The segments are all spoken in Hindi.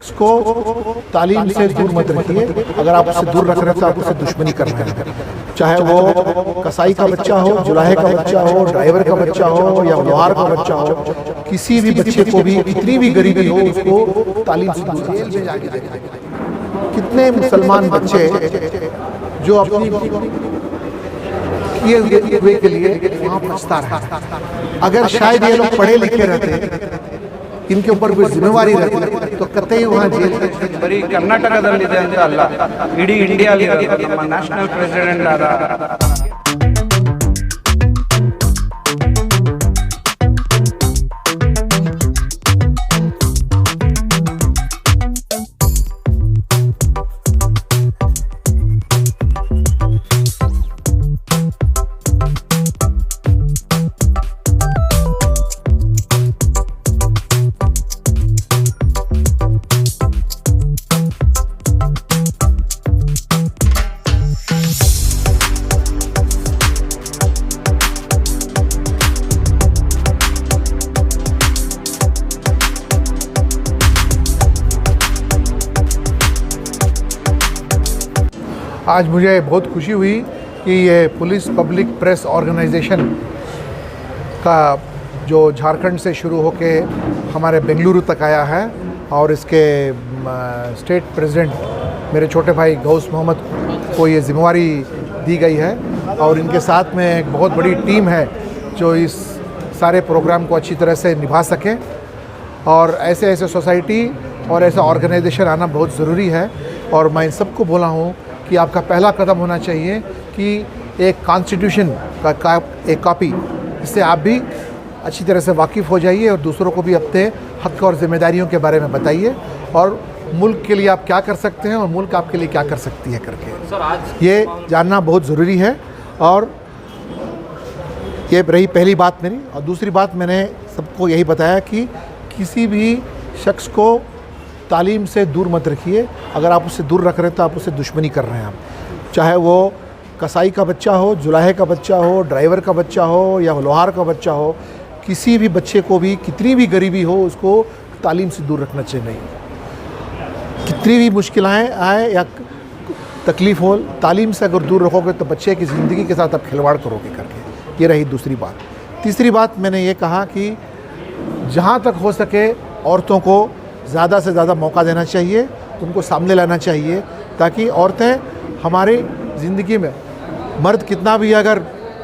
इसको तालीम से दूर मत रखिए। अगर आप उससे दूर रख रहे हैं तो आप उससे दुश्मनी कर रहे हैं। चाहे वो कसाई का बच्चा हो, जुलाहे का बच्चा हो, ड्राइवर का बच्चा हो या लोहार का बच्चा हो, किसी भी बच्चे को भी कितनी भी गरीबी हो उसको तालीम से दूर जेल में जाके देखें। कितने मुसलमान बच्चे जो अपनी किए हुए के लिए वहाँ पछता रहे। अगर शायद ये लोग पढ़े लिखे रहते, इनके ऊपर कोई जिम्मेवारी रहती तो कतई वहाँ जेल ಬರೀ ಕರ್ನಾಟಕದಲ್ಲಿದೆ ಅಂತ ಅಲ್ಲ, ಇಡೀ ಇಂಡಿಯಾದಲ್ಲಿ ನಮ್ಮ ನ್ಯಾಷನಲ್ ಪ್ರೆಸಿಡೆಂಟ್ ಆದ आज मुझे बहुत खुशी हुई कि ये पुलिस पब्लिक प्रेस ऑर्गेनाइजेशन का जो झारखंड से शुरू होके हमारे बेंगलुरु तक आया है और इसके स्टेट प्रेसिडेंट मेरे छोटे भाई गौस मोहम्मद को ये जिम्मेवारी दी गई है और इनके साथ में एक बहुत बड़ी टीम है जो इस सारे प्रोग्राम को अच्छी तरह से निभा सके। और ऐसे ऐसे सोसाइटी और ऐसा ऑर्गेनाइजेशन आना बहुत ज़रूरी है। और मैं इन सबको बोला हूँ कि आपका पहला कदम होना चाहिए कि एक कॉन्स्टिट्यूशन का एक कॉपी, इससे आप भी अच्छी तरह से वाकिफ़ हो जाइए और दूसरों को भी अपने हक़ और ज़िम्मेदारियों के बारे में बताइए और मुल्क के लिए आप क्या कर सकते हैं और मुल्क आपके लिए क्या कर सकती है करके ये जानना बहुत ज़रूरी है। और ये रही पहली बात मेरी। और दूसरी बात मैंने सबको यही बताया कि किसी भी शख्स को तालीम से दूर मत रखिए। अगर आप उससे दूर रख रहे हैं तो आप उससे दुश्मनी कर रहे हैं। आप चाहे वो कसाई का बच्चा हो, जुलाहे का बच्चा हो, ड्राइवर का बच्चा हो या लोहार का बच्चा हो, किसी भी बच्चे को भी कितनी भी गरीबी हो उसको तालीम से दूर रखना चाहिए। कितनी भी मुश्किलें आए या तकलीफ़ हो, तालीम से अगर दूर रखोगे तो बच्चे की ज़िंदगी के साथ आप खिलवाड़ करोगे करके। ये रही दूसरी बात। तीसरी बात मैंने ये कहा कि जहाँ तक हो सके औरतों को ज़्यादा से ज़्यादा मौका देना चाहिए, उनको सामने लाना चाहिए ताकि औरतें हमारी ज़िंदगी में, मर्द कितना भी अगर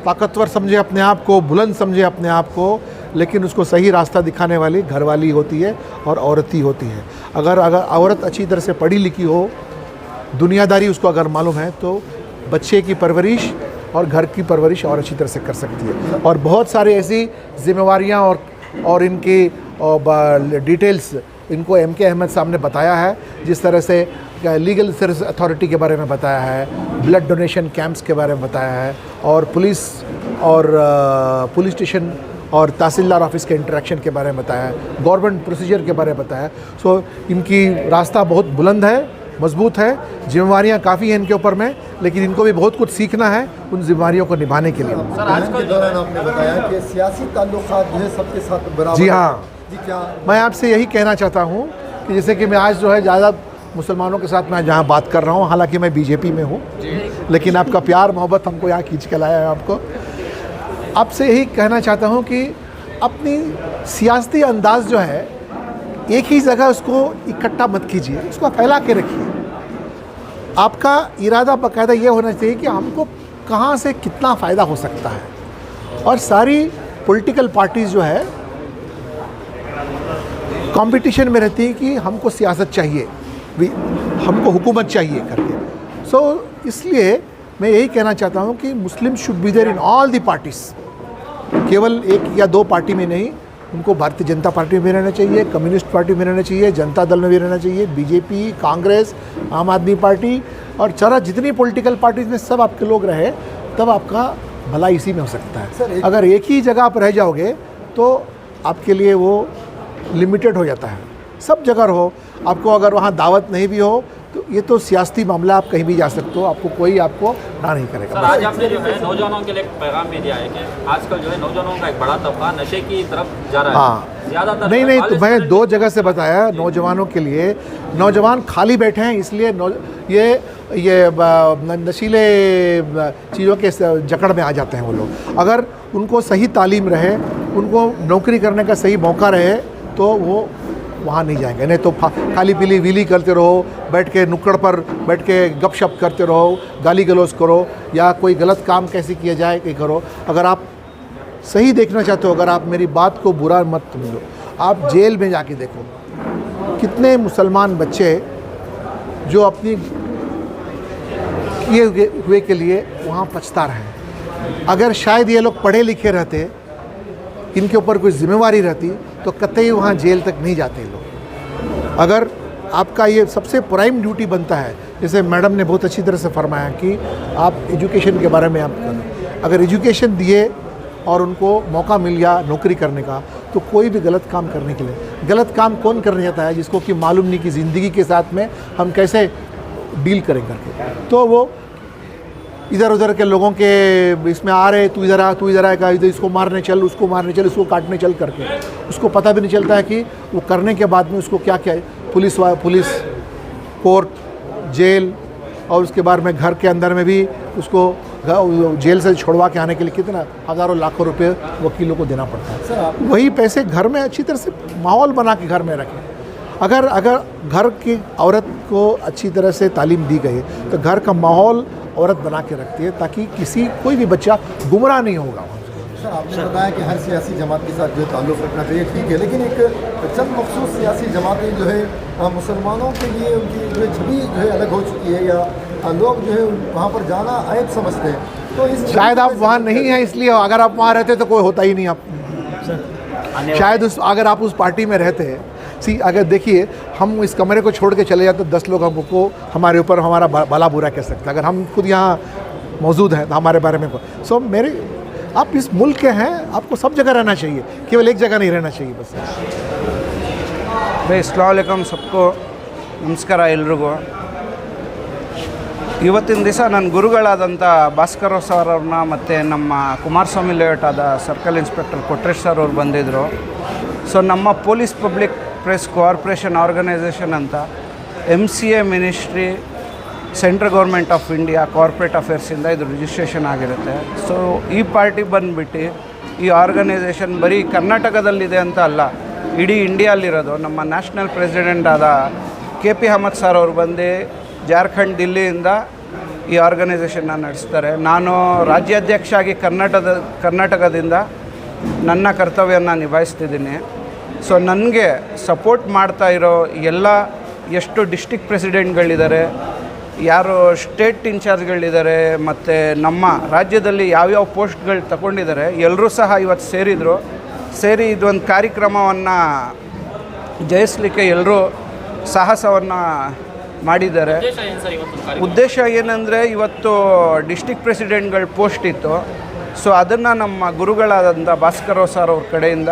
ताकतवर समझे अपने आप को, बुलंद समझे अपने आप को, लेकिन उसको सही रास्ता दिखाने वाली घरवाली होती है और औरत ही होती है। अगर औरत अच्छी तरह से पढ़ी लिखी हो, दुनियादारी उसको अगर मालूम है तो बच्चे की परवरिश और घर की परवरिश और अच्छी तरह से कर सकती है। और बहुत सारी ऐसी जिम्मेवारियाँ और इनकी डिटेल्स इनको MK अहमद साहब ने बताया है। जिस तरह से लीगल सर्विस अथॉरिटी के बारे में बताया है, ब्लड डोनेशन कैंप्स के बारे में बताया है और पुलिस स्टेशन और तहसीलदार ऑफिस के इंटरेक्शन के बारे में बताया है, गवर्नमेंट प्रोसीजर के बारे में बताया है। सो इनकी रास्ता बहुत बुलंद है, मजबूत है, जिम्मेवारियाँ काफ़ी हैं इनके ऊपर में, लेकिन इनको भी बहुत कुछ सीखना है उन जिम्मेवारियों को निभाने के लिए। सर, आज के दौरान आपने बताया कि सियासी ताल्लुकात जो है सबके साथ बराबर। जी हाँ, जी क्या मैं आपसे यही कहना चाहता हूँ कि जैसे कि मैं आज जो है ज़्यादा मुसलमानों के साथ मैं जहाँ बात कर रहा हूँ, हालांकि मैं BJP में हूँ, लेकिन आपका प्यार मोहब्बत हमको यहाँ खींच के लाया है। आपसे यही कहना चाहता हूँ कि अपनी सियासी अंदाज़ जो है एक ही जगह उसको इकट्ठा मत कीजिए, उसको फैला के रखिए। आपका इरादा बाकायदा ये होना चाहिए कि हमको कहाँ से कितना फ़ायदा हो सकता है। और सारी पॉलिटिकल पार्टीज़ जो है कंपटीशन में रहती है कि हमको सियासत चाहिए, हमको हुकूमत चाहिए करके। सो इसलिए मैं यही कहना चाहता हूँ कि Muslim should be there in all the parties, केवल एक या दो पार्टी में नहीं। उनको भारतीय जनता पार्टी में भी रहना चाहिए, कम्युनिस्ट पार्टी में रहना चाहिए, जनता दल में भी रहना चाहिए, BJP, कांग्रेस, आम आदमी पार्टी और चारा जितनी पॉलिटिकल पार्टीज में सब आपके लोग रहे, तब आपका भला इसी में हो सकता है। अगर एक ही जगह पर रह जाओगे तो आपके लिए वो लिमिटेड हो जाता है। सब जगह रहो, आपको अगर वहाँ दावत नहीं भी हो तो ये तो सियासी मामला, आप कहीं भी जा सकते हो, आपको कोई आपको ना नहीं करेगा। सर आज आपने जो है नौजवानों के लिए एक पैगाम भी दिया है कि आजकल जो है नौजवानों का एक बड़ा तबका नशे की तरफ जा रहा है। हाँ, ज़्यादातर नहीं तो मैं 2 जगह से बताया नौजवानों के लिए। नौजवान खाली बैठे हैं इसलिए ये नशीले चीज़ों के जकड़ में आ जाते हैं वो लोग। अगर उनको सही तालीम रहे, उनको नौकरी करने का सही मौका रहे तो वो वहाँ नहीं जाएंगे। नहीं तो खाली पीली वीली करते रहो, बैठ के नुक्कड़ पर बैठ के गपशप करते रहो, गाली गलौज करो या कोई गलत काम कैसे किया जाए कि करो। अगर आप सही देखना चाहते हो, अगर आप मेरी बात को बुरा मत समझो, आप जेल में जाके देखो कितने मुसलमान बच्चे जो अपनी किए हुए के लिए वहाँ पछता रहे हैं। अगर शायद ये लोग पढ़े लिखे रहते, इनके ऊपर कोई जिम्मेवारी रहती तो कतई वहाँ जेल तक नहीं जाते लोग। अगर आपका ये सबसे प्राइम ड्यूटी बनता है, जैसे मैडम ने बहुत अच्छी तरह से फरमाया कि आप एजुकेशन के बारे में आप करें। अगर एजुकेशन दिए और उनको मौका मिल गया नौकरी करने का, तो कोई भी गलत काम करने के लिए, गलत काम कौन करने जाता है जिसको कि मालूम नहीं कि ज़िंदगी के साथ में हम कैसे डील करें करके। तो वो इधर उधर के लोगों के इसमें आ रहे, तू इधर आ का, इधर इसको मारने चल, उसको मारने चल, इसको काटने चल करके, उसको पता भी नहीं चलता है कि वो करने के बाद में उसको क्या क्या पुलिस कोर्ट, जेल, और उसके बाद में घर के अंदर में भी उसको जेल से छोड़वा के आने के लिए कितना हज़ारों लाखों रुपए वकीलों को देना पड़ता है। वही पैसे घर में अच्छी तरह से माहौल बना के घर में रखें। अगर घर की औरत को अच्छी तरह से तालीम दी गई तो घर का माहौल औरत बना के रखती है ताकि कोई भी बच्चा गुमराह नहीं होगा। सर आपने बताया कि हर सियासी जमात के साथ जो ताल्लुक़ रखना चाहिए, ठीक है, लेकिन एक चंद मखसूस सियासी जमातें जो है मुसलमानों के लिए उनकी जो छवि जो है अलग हो चुकी है, या लोग जो है वहाँ पर जाना ऐब समझते हैं। तो इस शायद आप वहाँ नहीं हैं इसलिए, अगर आप वहाँ रहते तो कोई होता ही नहीं। आप शायद अगर आप उस पार्टी में रहते हैं, अगर देखिए हम इस कमरे को छोड़ के चले जाते तो 10 लोग हमको हमारे ऊपर हमारा भला बुरा कह सकते हैं। अगर हम खुद यहाँ मौजूद हैं तो हमारे बारे में आप इस मुल्क के हैं, आपको सब जगह रहना चाहिए, केवल एक जगह नहीं रहना चाहिए बस। भाई अस्ಸಲಾಮು ಅಲೈಕುಂ सबको ನಮಸ್ಕಾರ ಎಲ್ರಿಗೂ। ಇವತ್ತಿನ ದಿವಸ ನನ್ನ ಗುರುಗಳಾದಂಥ ಭಾಸ್ಕರ್ ಸರ್ ಅವ್ರನ್ನ ಮತ್ತು ನಮ್ಮ ಕುಮಾರಸ್ವಾಮಿ ಲೇಔಟ್ ಆದ ಸರ್ಕಲ್ ಇನ್ಸ್ಪೆಕ್ಟರ್ ಕೊಟ್ರೇಶ್ ಸರ್ ಅವ್ರು ಬಂದಿದ್ದರು। ಸೊ ನಮ್ಮ police public press corporation organisation ಅಂತ MCA ministry, central government of India, corporate ಅಫೇರ್ಸಿಂದ ಇದು ರಿಜಿಸ್ಟ್ರೇಷನ್ ಆಗಿರುತ್ತೆ। ಸೊ ಈ ಪಾರ್ಟಿ ಬಂದುಬಿಟ್ಟು ಈ ಆರ್ಗನೈಸೇಷನ್ ಬರೀ ಕರ್ನಾಟಕದಲ್ಲಿದೆ ಅಂತ ಅಲ್ಲ, ಇಡೀ ಇಂಡಿಯಾಲಿರೋದು। ನಮ್ಮ ನ್ಯಾಷನಲ್ ಪ್ರೆಸಿಡೆಂಟ್ ಆದ KP ಅಹಮದ್ ಸರ್ ಅವರು ಬಂದು ಜಾರ್ಖಂಡ್, ದಿಲ್ಲಿಯಿಂದ ಈ ಆರ್ಗನೈಸೇಷನ್ನ ನಡೆಸ್ತಾರೆ। ನಾನು ರಾಜ್ಯಾಧ್ಯಕ್ಷ ಆಗಿ ಕರ್ನಾಟಕದಿಂದ ನನ್ನ ಕರ್ತವ್ಯನ ನಿಭಾಯಿಸ್ತಿದ್ದೀನಿ। ಸೊ ನನಗೆ ಸಪೋರ್ಟ್ ಮಾಡ್ತಾ ಇರೋ ಎಲ್ಲ ಎಷ್ಟು ಡಿಸ್ಟ್ರಿಕ್ಟ್ ಪ್ರೆಸಿಡೆಂಟ್ಗಳಿದ್ದಾರೆ, ಯಾರು ಸ್ಟೇಟ್ ಇನ್ಚಾರ್ಜ್ಗಳಿದ್ದಾರೆ, ಮತ್ತು ನಮ್ಮ ರಾಜ್ಯದಲ್ಲಿ ಯಾವ್ಯಾವ ಪೋಸ್ಟ್ಗಳು ತಗೊಂಡಿದ್ದಾರೆ, ಎಲ್ಲರೂ ಸಹ ಇವತ್ತು ಸೇರಿ ಇದೊಂದು ಕಾರ್ಯಕ್ರಮವನ್ನು ಜಯಿಸಲಿಕ್ಕೆ ಎಲ್ಲರೂ ಸಾಹಸವನ್ನು ಮಾಡಿದ್ದಾರೆ। ಉದ್ದೇಶ ಏನಂದರೆ ಇವತ್ತು ಡಿಸ್ಟ್ರಿಕ್ಟ್ ಪ್ರೆಸಿಡೆಂಟ್ಗಳ ಪೋಸ್ಟ್ ಇತ್ತು, ಸೊ ಅದನ್ನು ನಮ್ಮ ಗುರುಗಳಾದಂಥ ಭಾಸ್ಕರ್ ಸರ್ ಅವ್ರ ಕಡೆಯಿಂದ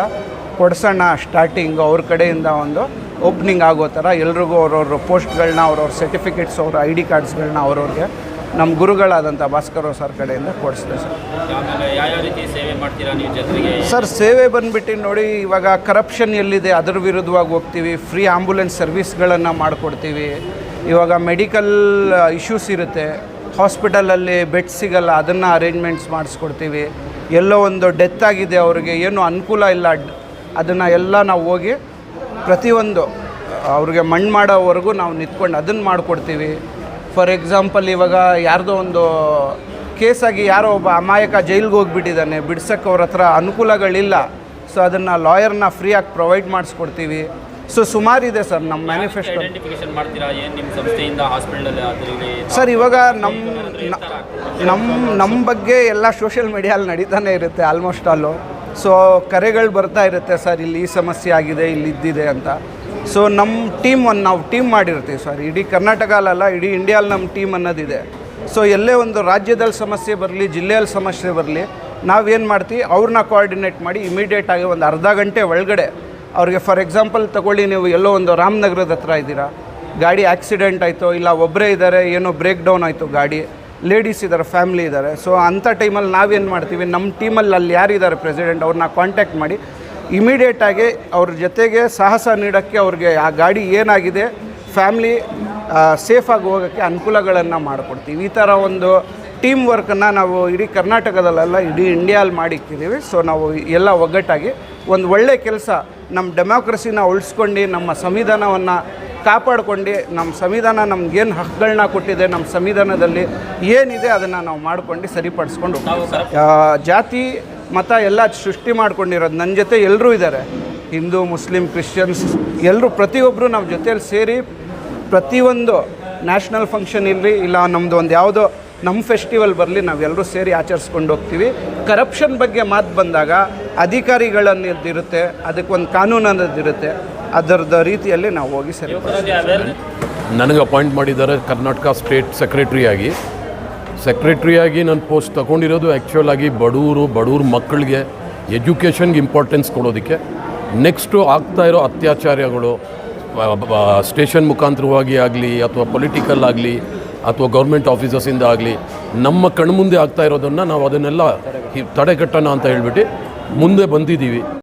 ಕೊಡ್ಸೋಣ, ಸ್ಟಾರ್ಟಿಂಗ್ ಅವ್ರ ಕಡೆಯಿಂದ ಒಂದು ಓಪನಿಂಗ್ ಆಗೋ ಥರ ಎಲ್ರಿಗೂ ಅವ್ರವ್ರ ಪೋಸ್ಟ್ಗಳನ್ನ, ಅವ್ರವ್ರ ಸರ್ಟಿಫಿಕೇಟ್ಸ್, ಅವ್ರ ID ಕಾರ್ಡ್ಸ್ಗಳನ್ನ ಅವ್ರವ್ರಿಗೆ ನಮ್ಮ ಗುರುಗಳಾದಂಥ ಭಾಸ್ಕರ್ ಸರ್ ಕಡೆಯಿಂದ ಕೊಡಿಸ್ದೆ ಸರ್। ಯಾವ ರೀತಿ ಸೇವೆ ಮಾಡ್ತೀರಾ ನೀವು ಜನರಿಗೆ? ಸರ್ ಸೇವೆ ಬಂದುಬಿಟ್ಟು ನೋಡಿ, ಇವಾಗ ಕರಪ್ಷನ್ ಎಲ್ಲಿದೆ ಅದರ ವಿರುದ್ಧವಾಗಿ ಹೋಗ್ತೀವಿ, ಫ್ರೀ ಆ್ಯಂಬುಲೆನ್ಸ್ ಸರ್ವಿಸ್ಗಳನ್ನು ಮಾಡಿಕೊಡ್ತೀವಿ। ಇವಾಗ ಮೆಡಿಕಲ್ ಇಶ್ಯೂಸ್ ಇರುತ್ತೆ, ಹಾಸ್ಪಿಟಲಲ್ಲಿ ಬೆಡ್ ಸಿಗಲ್ಲ, ಅದನ್ನು ಅರೇಂಜ್ಮೆಂಟ್ಸ್ ಮಾಡಿಸ್ಕೊಡ್ತೀವಿ। ಎಲ್ಲೋ ಒಂದು ಡೆತ್ ಆಗಿದೆ, ಅವ್ರಿಗೆ ಏನೂ ಅನುಕೂಲ ಇಲ್ಲ, ಅದನ್ನು ಎಲ್ಲ ನಾವು ಹೋಗಿ ಪ್ರತಿಯೊಂದು ಅವ್ರಿಗೆ ಮಣ್ಣು ಮಾಡೋವರೆಗೂ ನಾವು ನಿಂತ್ಕೊಂಡು ಅದನ್ನು ಮಾಡಿಕೊಡ್ತೀವಿ। ಫಾರ್ ಎಕ್ಸಾಂಪಲ್ ಇವಾಗ ಯಾರ್ದೋ ಒಂದು ಕೇಸಾಗಿ ಯಾರೋ ಒಬ್ಬ ಅಮಾಯಕ ಜೈಲಿಗೆ ಹೋಗಿಬಿಟ್ಟಿದ್ದಾನೆ, ಬಿಡ್ಸೋಕ್ಕೆ ಅವ್ರ ಹತ್ರ ಅನುಕೂಲಗಳಿಲ್ಲ, ಸೊ ಅದನ್ನು ಲಾಯರ್ನ ಫ್ರೀಯಾಗಿ ಪ್ರೊವೈಡ್ ಮಾಡಿಸ್ಕೊಡ್ತೀವಿ। ಸೊ ಸುಮಾರಿದೆ ಸರ್ ನಮ್ಮ ಮ್ಯಾನಿಫೆಸ್ಟೋ। ಐಡೆಂಟಿಫಿಕೇಶನ್ ಮಾಡ್ತೀರಾ ಏನು ನಿಮ್ಮ ಸಂಸ್ಥೆಯಿಂದ ಹಾಸ್ಪಿಟಲಲ್ಲಿ? ಸರ್ ಇವಾಗ ನಮ್ಮ ಬಗ್ಗೆ ಎಲ್ಲ ಸೋಷಿಯಲ್ ಮೀಡಿಯಲ್ಲಿ ನಡೀತಾನೆ ಇರುತ್ತೆ ಆಲ್ಮೋಸ್ಟ್ ಆಲು। ಸೊ ಕರೆಗಳು ಬರ್ತಾ ಇರುತ್ತೆ, ಸರ್ ಇಲ್ಲಿ ಈ ಸಮಸ್ಯೆ ಆಗಿದೆ, ಇಲ್ಲಿ ಇದ್ದಿದೆ ಅಂತ। ಸೊ ನಮ್ಮ ನಾವು ಟೀಮ್ ಮಾಡಿರ್ತೀವಿ ಸರ್, ಇಡೀ ಕರ್ನಾಟಕ ಅಲ್ಲ, ಇಡೀ ಇಂಡಿಯಾಲ್ಲಿ ನಮ್ಮ ಟೀಮ್ ಅನ್ನೋದಿದೆ। ಸೊ ಎಲ್ಲೇ ಒಂದು ರಾಜ್ಯದಲ್ಲಿ ಸಮಸ್ಯೆ ಬರಲಿ, ಜಿಲ್ಲೆಯಲ್ಲಿ ಸಮಸ್ಯೆ ಬರಲಿ, ನಾವೇನು ಮಾಡ್ತೀವಿ, ಅವ್ರನ್ನ ಕೋಆರ್ಡಿನೇಟ್ ಮಾಡಿ ಇಮಿಡಿಯೇಟಾಗಿ ಒಂದು ಅರ್ಧ ಗಂಟೆ ಒಳಗಡೆ ಅವ್ರಿಗೆ, ಫಾರ್ ಎಕ್ಸಾಂಪಲ್ ತಗೊಳ್ಳಿ, ನೀವು ಎಲ್ಲೋ ಒಂದು ರಾಮನಗರದ ಹತ್ರ ಇದ್ದೀರಾ, ಗಾಡಿ ಆಕ್ಸಿಡೆಂಟ್ ಆಯಿತು, ಇಲ್ಲ ಒಬ್ಬರೇ ಇದ್ದಾರೆ, ಏನೋ ಬ್ರೇಕ್ ಡೌನ್ ಆಯಿತು ಗಾಡಿ, ಲೇಡೀಸ್ ಇದ್ದಾರೆ, ಫ್ಯಾಮ್ಲಿ ಇದ್ದಾರೆ. ಸೊ ಅಂಥ ಟೈಮಲ್ಲಿ ನಾವೇನು ಮಾಡ್ತೀವಿ, ನಮ್ಮ ಟೀಮಲ್ಲಿ ಅಲ್ಲಿ ಯಾರಿದ್ದಾರೆ ಪ್ರೆಸಿಡೆಂಟ್, ಅವ್ರನ್ನ ಕಾಂಟ್ಯಾಕ್ಟ್ ಮಾಡಿ ಇಮಿಡಿಯೇಟಾಗಿ ಅವ್ರ ಜೊತೆಗೆ ಸಾಹಸ ನೀಡೋಕ್ಕೆ, ಅವ್ರಿಗೆ ಆ ಗಾಡಿ ಏನಾಗಿದೆ ಫ್ಯಾಮ್ಲಿ ಸೇಫಾಗಿ ಹೋಗೋಕ್ಕೆ ಅನುಕೂಲಗಳನ್ನು ಮಾಡಿಕೊಡ್ತೀವಿ. ಈ ಥರ ಒಂದು ಟೀಮ್ ವರ್ಕನ್ನು ನಾವು ಇಡೀ ಕರ್ನಾಟಕದಲ್ಲೆಲ್ಲ ಇಡೀ ಇಂಡಿಯಲ್ಲಿ ಮಾಡಿಕ್ಕಿದ್ದೀವಿ. ಸೊ ನಾವು ಎಲ್ಲ ಒಗ್ಗಟ್ಟಾಗಿ ಒಂದು ಒಳ್ಳೆಯ ಕೆಲಸ, ನಮ್ಮ ಡೆಮೋಕ್ರಸಿನ ಉಳಿಸ್ಕೊಂಡು, ನಮ್ಮ ಸಂವಿಧಾನವನ್ನು ಕಾಪಾಡ್ಕೊಂಡು, ನಮ್ಮ ಸಂವಿಧಾನ ನಮಗೇನು ಹಕ್ಕುಗಳನ್ನ ಕೊಟ್ಟಿದೆ, ನಮ್ಮ ಸಂವಿಧಾನದಲ್ಲಿ ಏನಿದೆ ಅದನ್ನು ನಾವು ಮಾಡ್ಕೊಂಡು ಸರಿಪಡಿಸ್ಕೊಂಡು ಜಾತಿ ಮತ ಎಲ್ಲ ಸೃಷ್ಟಿ ಮಾಡ್ಕೊಂಡಿರೋದು. ನನ್ನ ಜೊತೆ ಎಲ್ಲರೂ ಇದ್ದಾರೆ, ಹಿಂದೂ, ಮುಸ್ಲಿಂ, ಕ್ರಿಶ್ಚಿಯನ್ಸ್ ಎಲ್ಲರೂ, ಪ್ರತಿಯೊಬ್ಬರು ನಾವು ಜೊತೆಯಲ್ಲಿ ಸೇರಿ ಪ್ರತಿಯೊಂದು ನ್ಯಾಷನಲ್ ಫಂಕ್ಷನ್ ಇರಲಿ, ಇಲ್ಲ ನಮ್ಮದು ಒಂದು ಯಾವುದೋ ನಮ್ಮ ಫೆಸ್ಟಿವಲ್ ಬರಲಿ, ನಾವೆಲ್ಲರೂ ಸೇರಿ ಆಚರಿಸ್ಕೊಂಡು ಹೋಗ್ತೀವಿ. ಕರಪ್ಷನ್ ಬಗ್ಗೆ ಮಾತು ಬಂದಾಗ ಅಧಿಕಾರಿಗಳನ್ನಿರುತ್ತೆ, ಅದಕ್ಕೊಂದು ಕಾನೂನು ಅನ್ನೋದಿರುತ್ತೆ, ಅದರದ ರೀತಿಯಲ್ಲಿ ನಾವು ಹೋಗಿ ಸರಿ. ನನಗೆ ಅಪಾಯಿಂಟ್ ಮಾಡಿದ್ದಾರೆ ಕರ್ನಾಟಕ ಸ್ಟೇಟ್ ಸೆಕ್ರೆಟ್ರಿಯಾಗಿ ನಾನು ಪೋಸ್ಟ್ ತಗೊಂಡಿರೋದು ಆ್ಯಕ್ಚುಯಲ್ ಆಗಿ ಬಡವ್ರ ಮಕ್ಕಳಿಗೆ ಎಜುಕೇಷನ್ಗೆ ಇಂಪಾರ್ಟೆನ್ಸ್ ಕೊಡೋದಕ್ಕೆ. ನೆಕ್ಸ್ಟು ಆಗ್ತಾ ಇರೋ ಅತ್ಯಾಚಾರಗಳು ಸ್ಟೇಷನ್ ಮುಖಾಂತರವಾಗಿ ಆಗಲಿ, ಅಥವಾ ಪೊಲಿಟಿಕಲ್ ಆಗಲಿ, ಅಥವಾ ಗೌರ್ಮೆಂಟ್ ಆಫೀಸರ್ಸಿಂದ ಆಗಲಿ, ನಮ್ಮ ಕಣ್ಮುಂದೆ ಆಗ್ತಾ ಇರೋದನ್ನು ನಾವು ಅದನ್ನೆಲ್ಲ ತಡೆಗಟ್ಟೋಣ ಅಂತ ಹೇಳ್ಬಿಟ್ಟು ಮುಂದೆ ಬಂದಿದ್ದೀವಿ.